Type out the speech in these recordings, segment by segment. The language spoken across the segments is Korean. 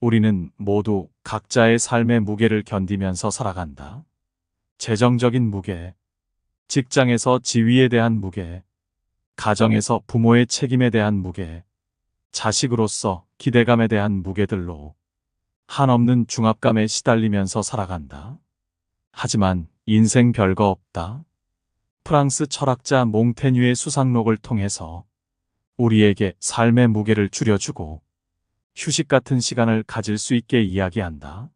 우리는 모두 각자의 삶의 무게를 견디면서 살아간다. 재정적인 무게, 직장에서 지위에 대한 무게, 가정에서 부모의 책임에 대한 무게, 자식으로서 기대감에 대한 무게들로 한없는 중압감에 시달리면서 살아간다. 하지만 인생 별거 없다. 프랑스 철학자 몽테뉴의 수상록을 통해서 우리에게 삶의 무게를 줄여주고 휴식 같은 시간을 가질 수 있게 이야기한다.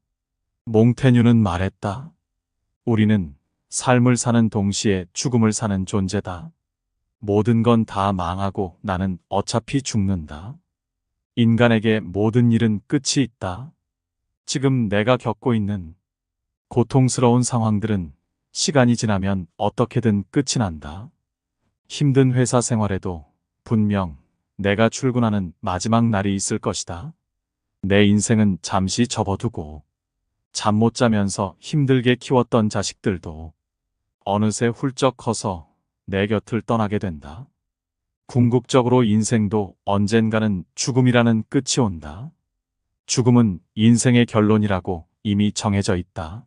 몽테뉴는 말했다. 우리는 삶을 사는 동시에 죽음을 사는 존재다. 모든 건 다 망하고 나는 어차피 죽는다. 인간에게 모든 일은 끝이 있다. 지금 내가 겪고 있는 고통스러운 상황들은 시간이 지나면 어떻게든 끝이 난다. 힘든 회사 생활에도 분명 내가 출근하는 마지막 날이 있을 것이다. 내 인생은 잠시 접어두고 잠 못 자면서 힘들게 키웠던 자식들도 어느새 훌쩍 커서 내 곁을 떠나게 된다. 궁극적으로 인생도 언젠가는 죽음이라는 끝이 온다. 죽음은 인생의 결론이라고 이미 정해져 있다.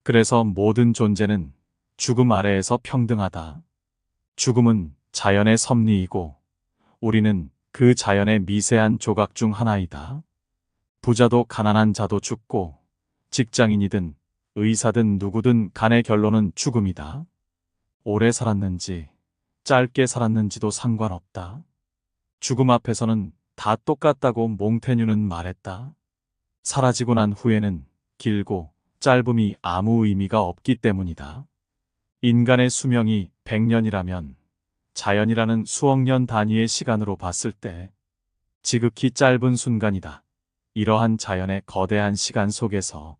그래서 모든 존재는 죽음 아래에서 평등하다. 죽음은 자연의 섭리이고 우리는 그 자연의 미세한 조각 중 하나이다. 부자도 가난한 자도 죽고 직장인이든 의사든 누구든 간의 결론은 죽음이다. 오래 살았는지 짧게 살았는지도 상관없다. 죽음 앞에서는 다 똑같다고 몽테뉴는 말했다. 사라지고 난 후에는 길고 짧음이 아무 의미가 없기 때문이다. 인간의 수명이 100년이라면 자연이라는 수억 년 단위의 시간으로 봤을 때 지극히 짧은 순간이다. 이러한 자연의 거대한 시간 속에서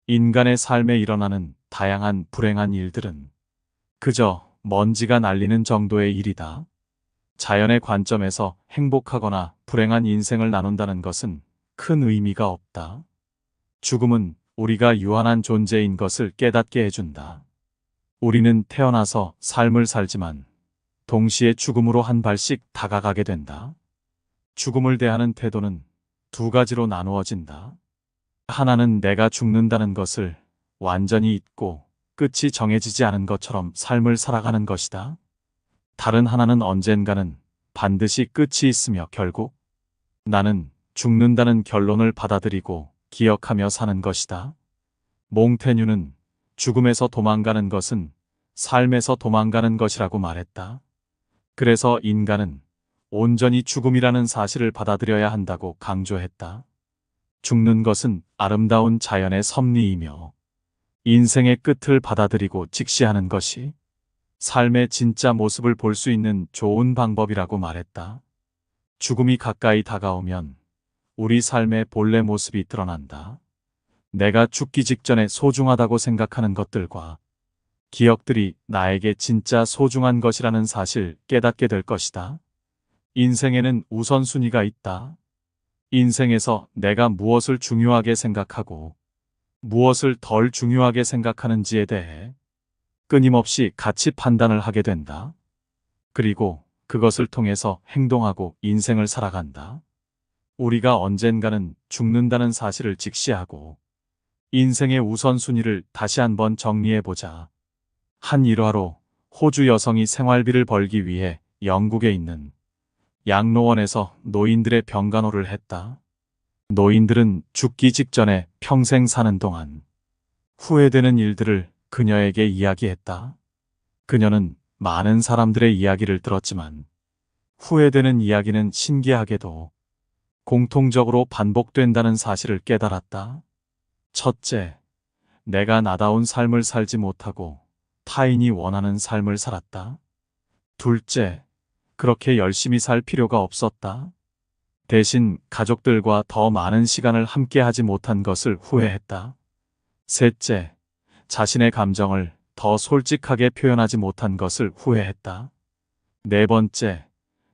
인간의 삶에 일어나는 다양한 불행한 일들은 그저 먼지가 날리는 정도의 일이다. 자연의 관점에서 행복하거나 불행한 인생을 나눈다는 것은 큰 의미가 없다. 죽음은 우리가 유한한 존재인 것을 깨닫게 해준다. 우리는 태어나서 삶을 살지만 동시에 죽음으로 한 발씩 다가가게 된다. 죽음을 대하는 태도는 두 가지로 나누어진다. 하나는 내가 죽는다는 것을 완전히 잊고 끝이 정해지지 않은 것처럼 삶을 살아가는 것이다. 다른 하나는 언젠가는 반드시 끝이 있으며 결국 나는 죽는다는 결론을 받아들이고 기억하며 사는 것이다. 몽테뉴는 죽음에서 도망가는 것은 삶에서 도망가는 것이라고 말했다. 그래서 인간은 온전히 죽음이라는 사실을 받아들여야 한다고 강조했다. 죽는 것은 아름다운 자연의 섭리이며 인생의 끝을 받아들이고 직시하는 것이 삶의 진짜 모습을 볼 수 있는 좋은 방법이라고 말했다. 죽음이 가까이 다가오면 우리 삶의 본래 모습이 드러난다. 내가 죽기 직전에 소중하다고 생각하는 것들과 기억들이 나에게 진짜 소중한 것이라는 사실 깨닫게 될 것이다. 인생에는 우선순위가 있다. 인생에서 내가 무엇을 중요하게 생각하고 무엇을 덜 중요하게 생각하는지에 대해 끊임없이 가치 판단을 하게 된다. 그리고 그것을 통해서 행동하고 인생을 살아간다. 우리가 언젠가는 죽는다는 사실을 직시하고 인생의 우선순위를 다시 한번 정리해보자. 한 일화로 호주 여성이 생활비를 벌기 위해 영국에 있는 양로원에서 노인들의 병간호를 했다. 노인들은 죽기 직전에 평생 사는 동안 후회되는 일들을 그녀에게 이야기했다. 그녀는 많은 사람들의 이야기를 들었지만 후회되는 이야기는 신기하게도 공통적으로 반복된다는 사실을 깨달았다. 첫째, 내가 나다운 삶을 살지 못하고 타인이 원하는 삶을 살았다. 둘째, 그렇게 열심히 살 필요가 없었다. 대신 가족들과 더 많은 시간을 함께 하지 못한 것을 후회했다. 셋째, 자신의 감정을 더 솔직하게 표현하지 못한 것을 후회했다. 네 번째,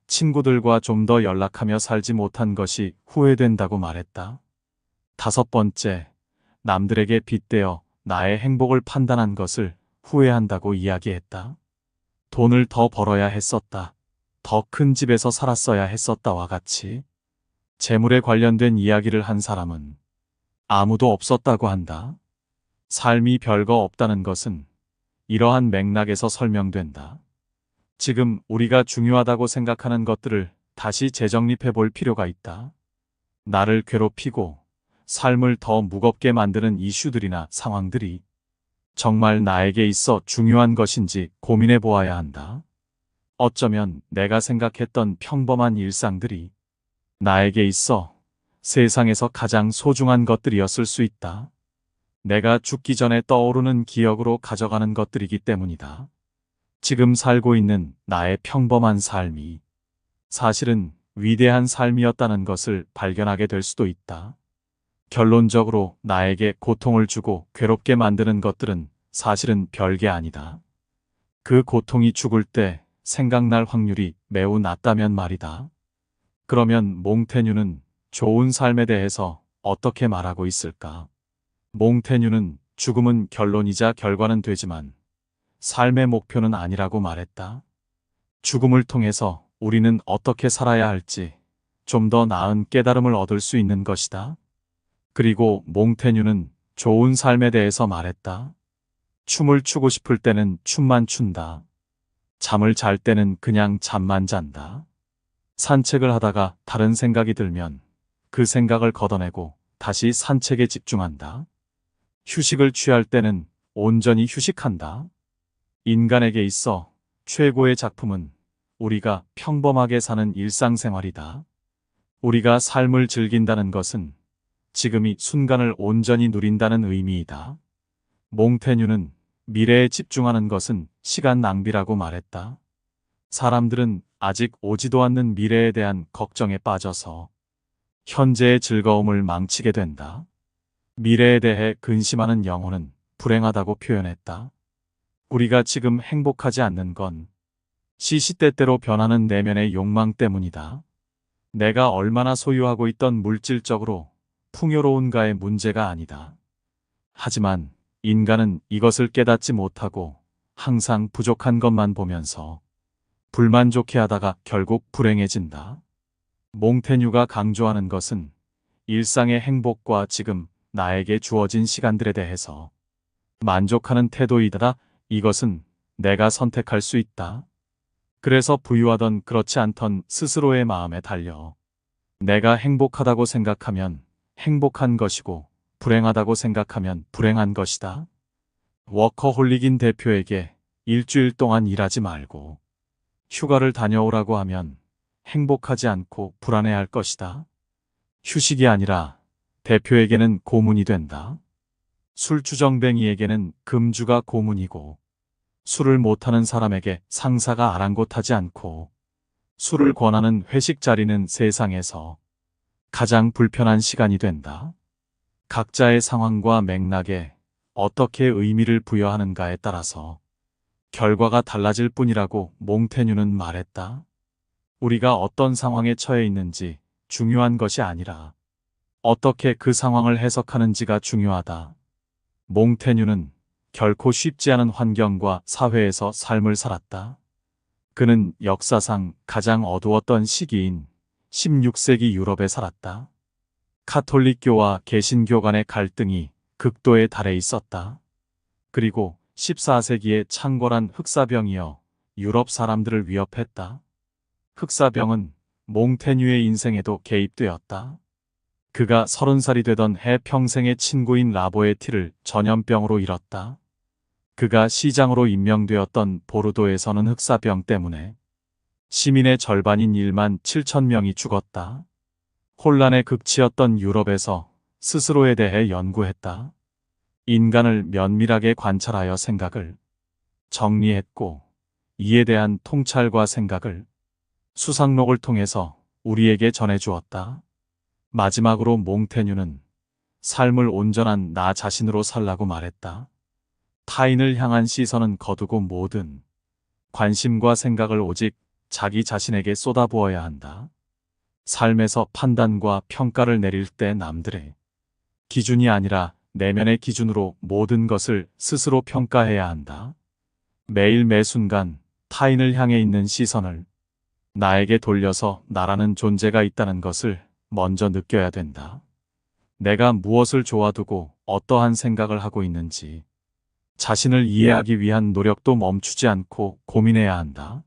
친구들과 좀 더 연락하며 살지 못한 것이 후회된다고 말했다. 다섯 번째, 남들에게 빗대어 나의 행복을 판단한 것을 후회한다고 이야기했다. 돈을 더 벌어야 했었다. 더 큰 집에서 살았어야 했었다와 같이 재물에 관련된 이야기를 한 사람은 아무도 없었다고 한다. 삶이 별거 없다는 것은 이러한 맥락에서 설명된다. 지금 우리가 중요하다고 생각하는 것들을 다시 재정립해 볼 필요가 있다. 나를 괴롭히고 삶을 더 무겁게 만드는 이슈들이나 상황들이 정말 나에게 있어 중요한 것인지 고민해 보아야 한다. 어쩌면 내가 생각했던 평범한 일상들이 나에게 있어 세상에서 가장 소중한 것들이었을 수 있다. 내가 죽기 전에 떠오르는 기억으로 가져가는 것들이기 때문이다. 지금 살고 있는 나의 평범한 삶이 사실은 위대한 삶이었다는 것을 발견하게 될 수도 있다. 결론적으로 나에게 고통을 주고 괴롭게 만드는 것들은 사실은 별게 아니다. 그 고통이 죽을 때 생각날 확률이 매우 낮다면 말이다. 그러면 몽테뉴는 좋은 삶에 대해서 어떻게 말하고 있을까? 몽테뉴는 죽음은 결론이자 결과는 되지만 삶의 목표는 아니라고 말했다. 죽음을 통해서 우리는 어떻게 살아야 할지 좀 더 나은 깨달음을 얻을 수 있는 것이다. 그리고 몽테뉴는 좋은 삶에 대해서 말했다. 춤을 추고 싶을 때는 춤만 춘다. 잠을 잘 때는 그냥 잠만 잔다. 산책을 하다가 다른 생각이 들면 그 생각을 걷어내고 다시 산책에 집중한다. 휴식을 취할 때는 온전히 휴식한다. 인간에게 있어 최고의 작품은 우리가 평범하게 사는 일상생활이다. 우리가 삶을 즐긴다는 것은 지금 이 순간을 온전히 누린다는 의미이다. 몽테뉴는 미래에 집중하는 것은 시간 낭비라고 말했다. 사람들은 아직 오지도 않는 미래에 대한 걱정에 빠져서 현재의 즐거움을 망치게 된다. 미래에 대해 근심하는 영혼은 불행하다고 표현했다. 우리가 지금 행복하지 않는 건 시시때때로 변하는 내면의 욕망 때문이다. 내가 얼마나 소유하고 있던 물질적으로 풍요로운가의 문제가 아니다. 하지만 인간은 이것을 깨닫지 못하고 항상 부족한 것만 보면서 불만족해 하다가 결국 불행해진다. 몽테뉴가 강조하는 것은 일상의 행복과 지금 나에게 주어진 시간들에 대해서 만족하는 태도이다. 이것은 내가 선택할 수 있다. 그래서 부유하던 그렇지 않던 스스로의 마음에 달려 내가 행복하다고 생각하면 행복한 것이고 불행하다고 생각하면 불행한 것이다. 워커홀릭인 대표에게 일주일 동안 일하지 말고 휴가를 다녀오라고 하면 행복하지 않고 불안해할 것이다. 휴식이 아니라 대표에게는 고문이 된다. 술주정뱅이에게는 금주가 고문이고 술을 못하는 사람에게 상사가 아랑곳하지 않고 술을 권하는 회식 자리는 세상에서 가장 불편한 시간이 된다. 각자의 상황과 맥락에 어떻게 의미를 부여하는가에 따라서 결과가 달라질 뿐이라고 몽테뉴는 말했다. 우리가 어떤 상황에 처해 있는지 중요한 것이 아니라 어떻게 그 상황을 해석하는지가 중요하다. 몽테뉴는 결코 쉽지 않은 환경과 사회에서 삶을 살았다. 그는 역사상 가장 어두웠던 시기인 16세기 유럽에 살았다. 카톨릭교와 개신교 간의 갈등이 극도에 달해 있었다. 그리고 14세기에 창궐한 흑사병이여 유럽 사람들을 위협했다. 흑사병은 몽테뉴의 인생에도 개입되었다. 그가 30살이 되던 해 평생의 친구인 라보에티를 전염병으로 잃었다. 그가 시장으로 임명되었던 보르도에서는 흑사병 때문에 시민의 절반인 1만 7천 명이 죽었다. 혼란의 극치였던 유럽에서 스스로에 대해 연구했다. 인간을 면밀하게 관찰하여 생각을 정리했고 이에 대한 통찰과 생각을 수상록을 통해서 우리에게 전해주었다. 마지막으로 몽테뉴는 삶을 온전한 나 자신으로 살라고 말했다. 타인을 향한 시선은 거두고 모든 관심과 생각을 오직 자기 자신에게 쏟아부어야 한다. 삶에서 판단과 평가를 내릴 때 남들의 기준이 아니라 내면의 기준으로 모든 것을 스스로 평가해야 한다. 매일 매 순간 타인을 향해 있는 시선을 나에게 돌려서 나라는 존재가 있다는 것을 먼저 느껴야 된다. 내가 무엇을 좋아두고 어떠한 생각을 하고 있는지 자신을 이해하기 위한 노력도 멈추지 않고 고민해야 한다.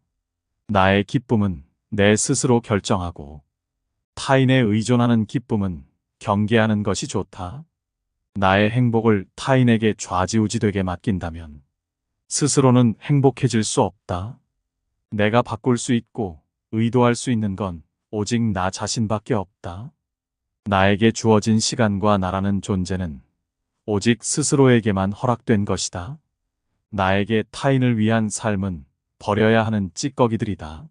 나의 기쁨은 내 스스로 결정하고 타인에 의존하는 기쁨은 경계하는 것이 좋다. 나의 행복을 타인에게 좌지우지되게 맡긴다면 스스로는 행복해질 수 없다. 내가 바꿀 수 있고 의도할 수 있는 건 오직 나 자신밖에 없다. 나에게 주어진 시간과 나라는 존재는 오직 스스로에게만 허락된 것이다. 나에게 타인을 위한 삶은 버려야 하는 찌꺼기들이다.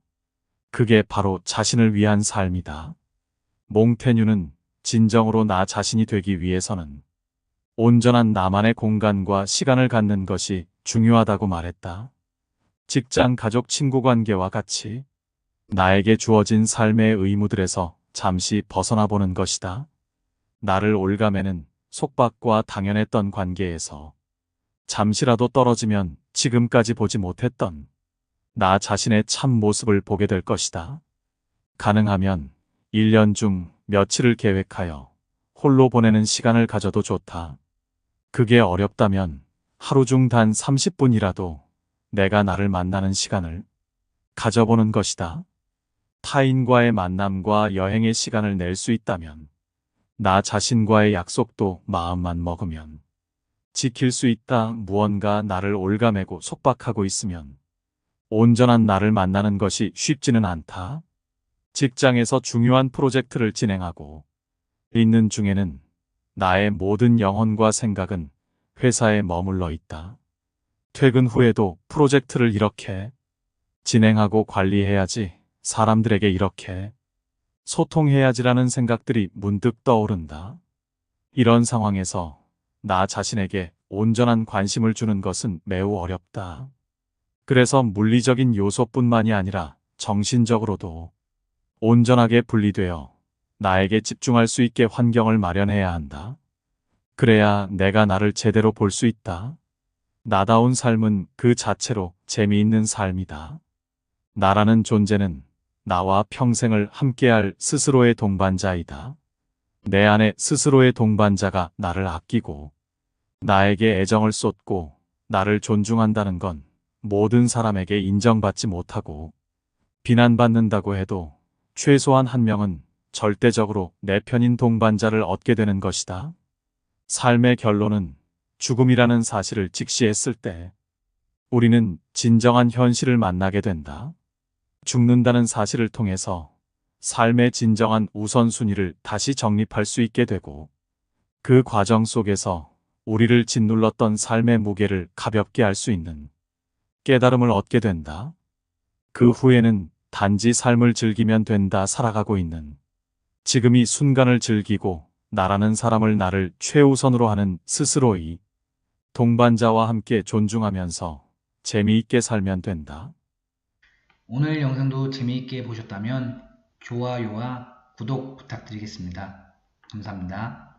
그게 바로 자신을 위한 삶이다. 몽테뉴는 진정으로 나 자신이 되기 위해서는 온전한 나만의 공간과 시간을 갖는 것이 중요하다고 말했다. 직장, 가족, 친구 관계와 같이 나에게 주어진 삶의 의무들에서 잠시 벗어나 보는 것이다. 나를 올가매는 속박과 당연했던 관계에서 잠시라도 떨어지면 지금까지 보지 못했던 나 자신의 참 모습을 보게 될 것이다. 가능하면 1년 중 며칠을 계획하여 홀로 보내는 시간을 가져도 좋다. 그게 어렵다면 하루 중 단 30분이라도 내가 나를 만나는 시간을 가져보는 것이다. 타인과의 만남과 여행의 시간을 낼 수 있다면, 나 자신과의 약속도 마음만 먹으면 지킬 수 있다. 무언가 나를 올가매고 속박하고 있으면 온전한 나를 만나는 것이 쉽지는 않다. 직장에서 중요한 프로젝트를 진행하고 있는 중에는 나의 모든 영혼과 생각은 회사에 머물러 있다. 퇴근 후에도 프로젝트를 이렇게 진행하고 관리해야지, 사람들에게 이렇게 소통해야지라는 생각들이 문득 떠오른다. 이런 상황에서 나 자신에게 온전한 관심을 주는 것은 매우 어렵다. 그래서 물리적인 요소뿐만이 아니라 정신적으로도 온전하게 분리되어 나에게 집중할 수 있게 환경을 마련해야 한다. 그래야 내가 나를 제대로 볼 수 있다. 나다운 삶은 그 자체로 재미있는 삶이다. 나라는 존재는 나와 평생을 함께할 스스로의 동반자이다. 내 안에 스스로의 동반자가 나를 아끼고 나에게 애정을 쏟고 나를 존중한다는 건 모든 사람에게 인정받지 못하고 비난받는다고 해도 최소한 한 명은 절대적으로 내 편인 동반자를 얻게 되는 것이다. 삶의 결론은 죽음이라는 사실을 직시했을 때 우리는 진정한 현실을 만나게 된다. 죽는다는 사실을 통해서 삶의 진정한 우선순위를 다시 정립할 수 있게 되고, 그 과정 속에서 우리를 짓눌렀던 삶의 무게를 가볍게 할 수 있는 깨달음을 얻게 된다. 그 후에는 단지 삶을 즐기면 된다. 살아가고 있는 지금 이 순간을 즐기고 나라는 사람을 나를 최우선으로 하는 스스로의 동반자와 함께 존중하면서 재미있게 살면 된다. 오늘 영상도 재미있게 보셨다면 좋아요와 구독 부탁드리겠습니다. 감사합니다.